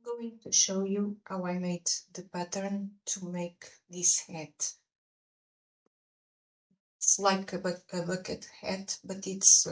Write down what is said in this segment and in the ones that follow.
Going to show you how I made the pattern to make this hat. It's like a bucket hat, but it's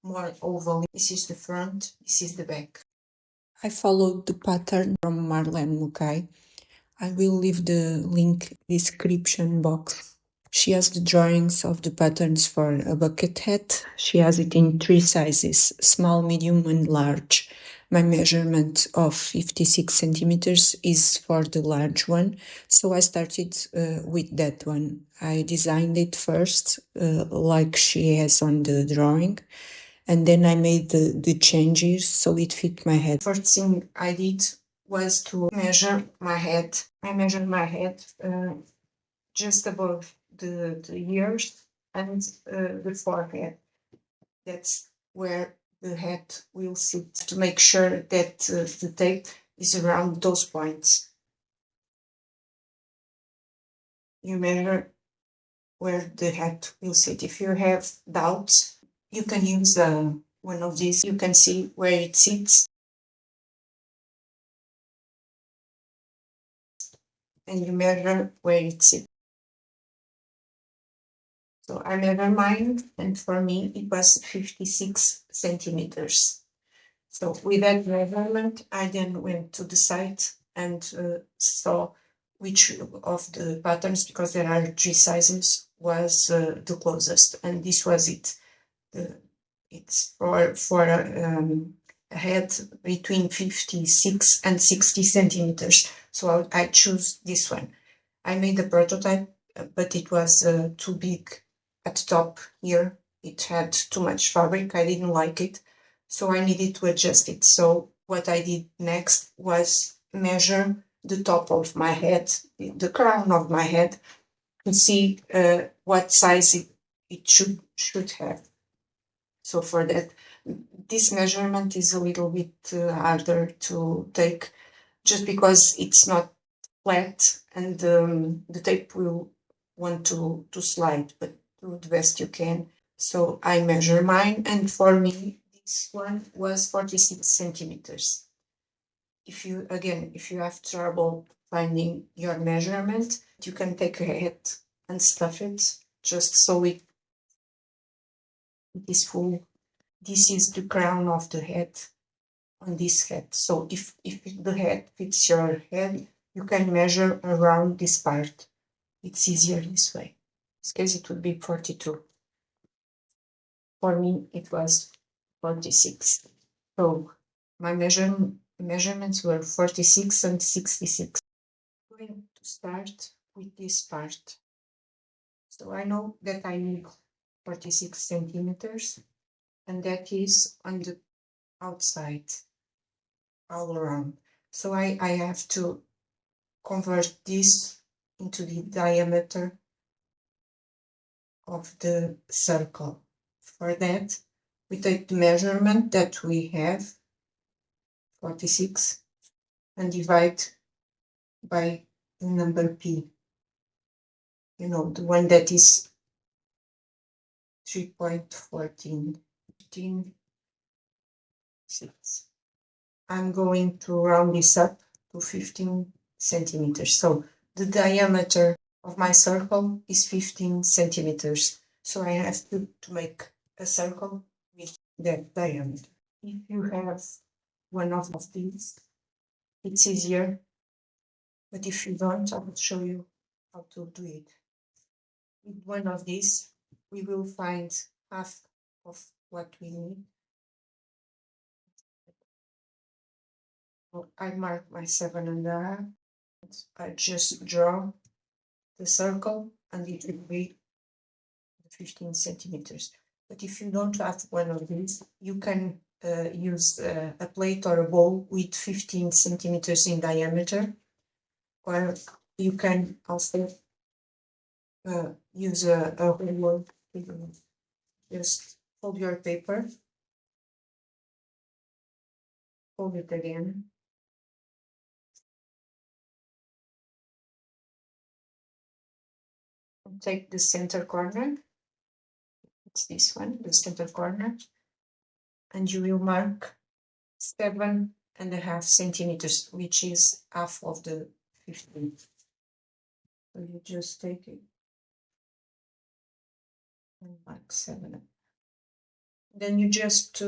more oval. This is the front, this is the back. I followed the pattern from Marlene Mukai. I will leave the link description box. She has the drawings of the patterns for a bucket hat. She has it in 3 sizes, small, medium and large. My measurement of 56 centimeters is for the large one, so I started with that one. I designed it first, like she has on the drawing, and then I made the changes so it fit my head. First thing I did was to measure my head. I measured my head just above the ears and the forehead. That's where the head will sit, to make sure that the tape is around those points. You measure where the head will sit. If you have doubts, you can use one of these. You can see where it sits, and you measure where it sits. So I measured mine, and for me it was 56 centimeters. So with that measurement, I then went to the site and saw which of the patterns, because there are 3 sizes, was the closest, and this was it. It's for a head between 56 and 60 centimeters. So I choose this one. I made a prototype, but it was too big at the top here. It had too much fabric. I didn't like it, so I needed to adjust it. So what I did next was measure the top of my head, the crown of my head, to see what size it should have. So for that, this measurement is a little bit harder to take, just because it's not flat, and the tape will want to slide, but do the best you can. So I measure mine, and for me this one was 46 centimeters. If you have trouble finding your measurement, you can take a hat and stuff it just so it is full. This is the crown of the head on this head. So if the head fits your head, you can measure around this part. It's easier this way. In this case, it would be 42. For me, it was 46. So my measurements were 46 and 66. I'm going to start with this part. So I know that I need 46 centimeters, and that is on the outside, all around. So I have to convert this into the diameter of the circle. For that, we take the measurement that we have, 46, and divide by the number P. You know, the one that is 3.14. 6. I'm going to round this up to 15 centimeters. So the diameter of my circle is 15 centimeters. So I have to make a circle with that diameter. If you have one of these, it's easier. But if you don't, I will show you how to do it. With one of these, we will find half of what we need. I mark my 7.5. I just draw the circle, and it will be 15 centimeters. But if you don't have one of these, you can use a plate or a bowl with 15 centimeters in diameter, or you can also use a roller. Just fold your paper, fold it again, and take the center corner. It's this one, the center corner, and you will mark 7.5 and a half centimeters, which is half of the 15. So you just take it and mark 7. Then you just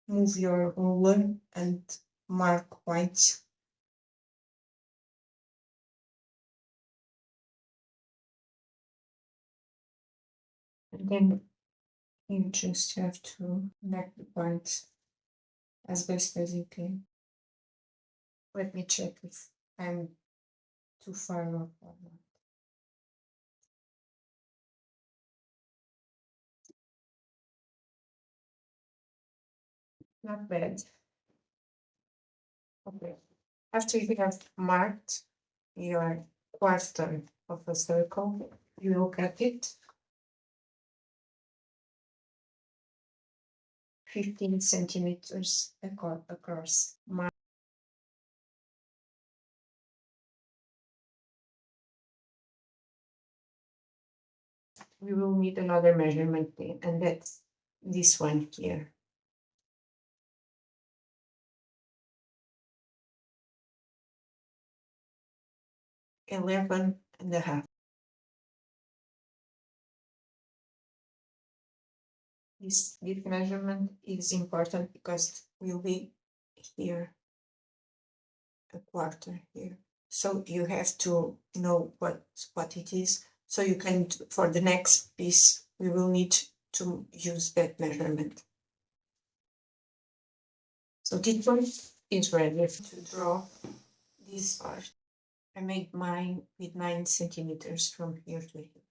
move your ruler and mark points. And then you just have to connect the points as best as you can. Let me check if I'm too far off or not. Not bad. Okay. After you have marked your quarter of a circle, you will cut it 15 centimeters across. We will need another measurement thing, and that's this one here. 11.5. This measurement is important because it will be here, a quarter here. So you have to know what it is. So you can, for the next piece, we will need to use that measurement. So this one is ready to draw this part. I made mine with 9 centimeters from here to here.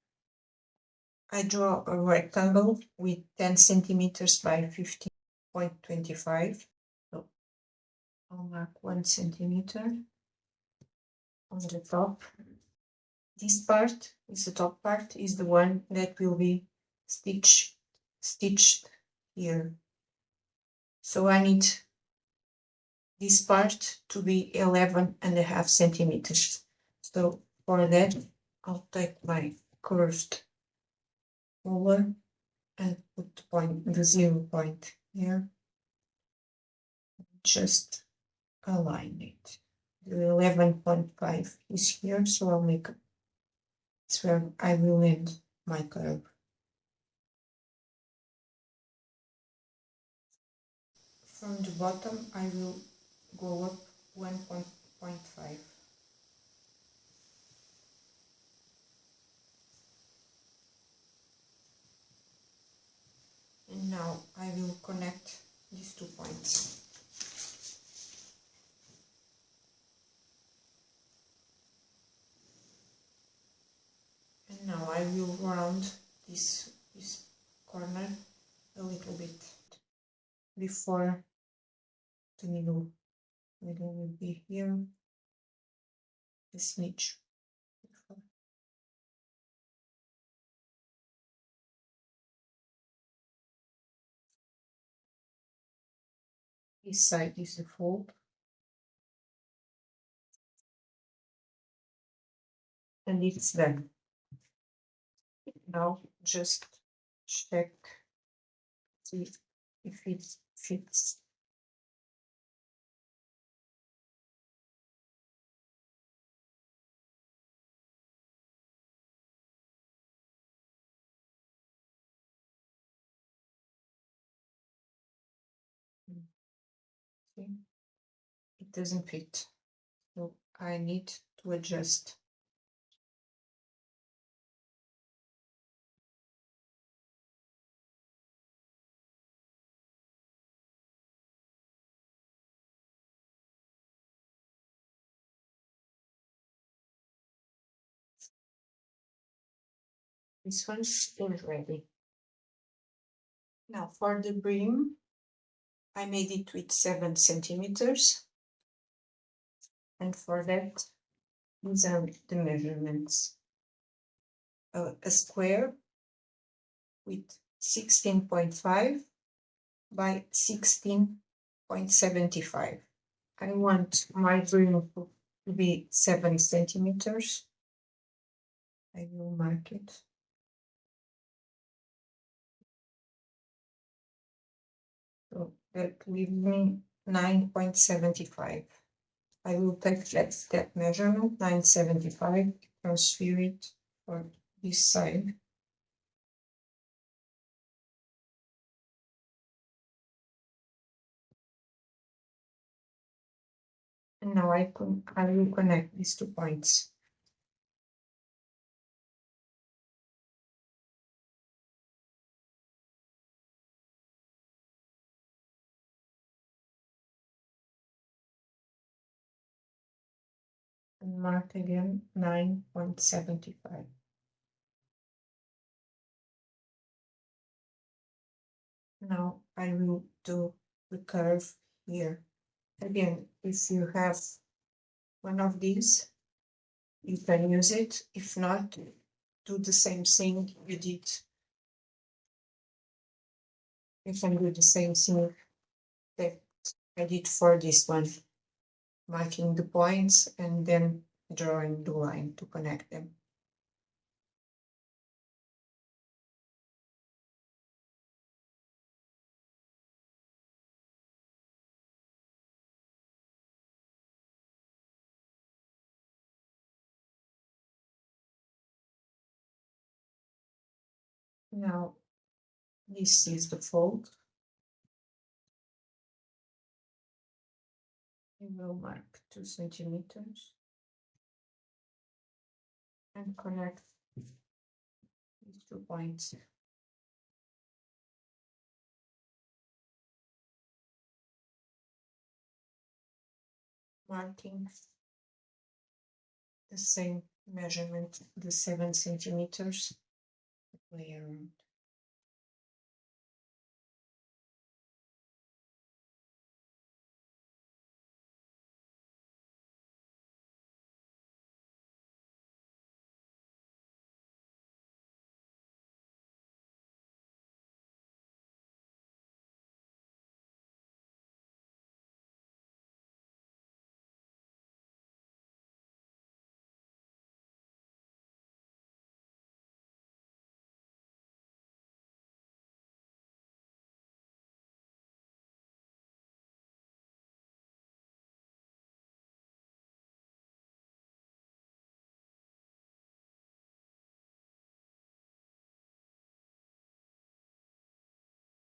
I draw a rectangle with 10 centimeters by 15.25. So I'll mark 1 centimeter on the top. This part is the top part, is the one that will be stitched here. So I need this part to be 11.5 centimeters. So for that, I'll take my curved ruler and put the 0 point here. Just align it. The 11.5 is here, so I'll make it's where I will end my curve. From the bottom, I will go up 1.5. And now I will connect these 2 points. And now I will round this corner a little bit before the middle will be here, the smidge. This side is the fold, and it's done. Now just check, see if it fits. See, it doesn't fit, so I need to adjust. This one is ready. Now for the brim, I made it with 7 centimeters. And for that, these are the measurements. A square with 16.5 by 16.75. I want my brim to be 7 centimeters. I will mark it. So that leaves me 9.75. I will take that measurement, 9.75, transfer it for this side. And now I will connect these 2 points. And mark again 9.75. Now I will do the curve here. Again, if you have one of these, you can use it. If not, do the same thing you did. You can do the same thing that I did for this one, marking the points and then drawing the line to connect them. Now, this is the fold. You will mark 2 centimeters and connect these 2 points. Marking the same measurement, the 7 centimeters way around.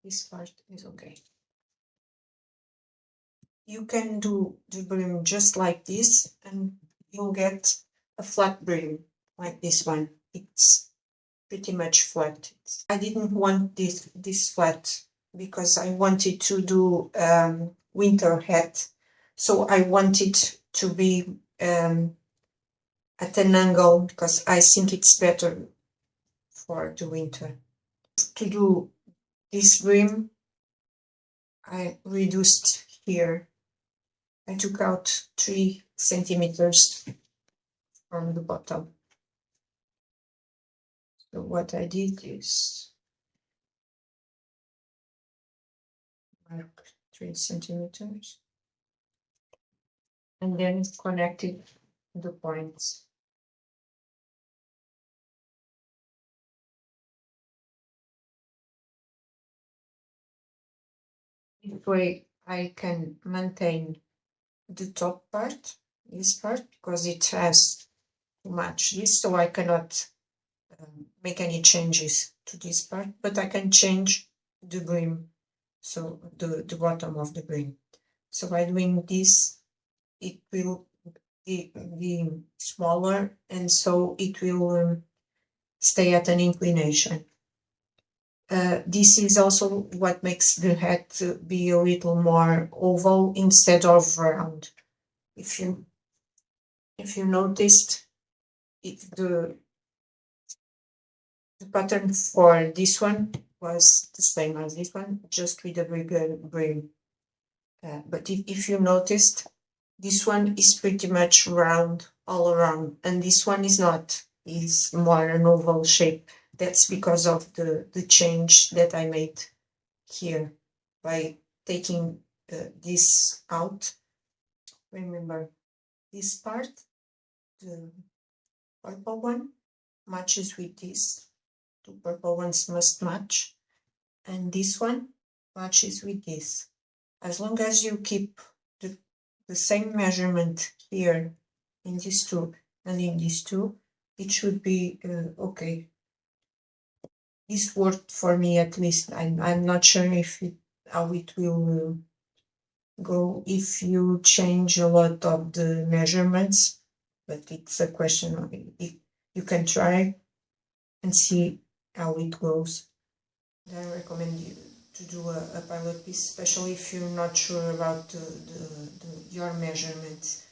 This part is okay. You can do the brim just like this and you'll get a flat brim like this one. It's pretty much flat. I didn't want this flat because I wanted to do winter hat. So I wanted to be at an angle because I think it's better for the winter. To do this brim, I reduced here. I took out 3 centimeters from the bottom. So what I did is mark 3 centimeters and then connected the points. This way I can maintain the top part, this part, because it has too much this, so I cannot make any changes to this part, but I can change the brim, so the bottom of the brim. So by doing this, it will be smaller, and so it will stay at an inclination. This is also what makes the hat be a little more oval instead of round. If you noticed, the pattern for this one was the same as this one, just with a bigger brim. But if you noticed, this one is pretty much round all around, and this one is not. It's more an oval shape. That's because of the change that I made here by taking this out. Remember, this part, the purple one, matches with this. 2 purple ones must match, and this one matches with this. As long as you keep the same measurement here in these two and in these two, it should be okay. This worked for me at least. I'm not sure if how it will go if you change a lot of the measurements, but it's a question of it. You can try and see how it goes. I recommend you to do a pilot piece, especially if you're not sure about your measurements.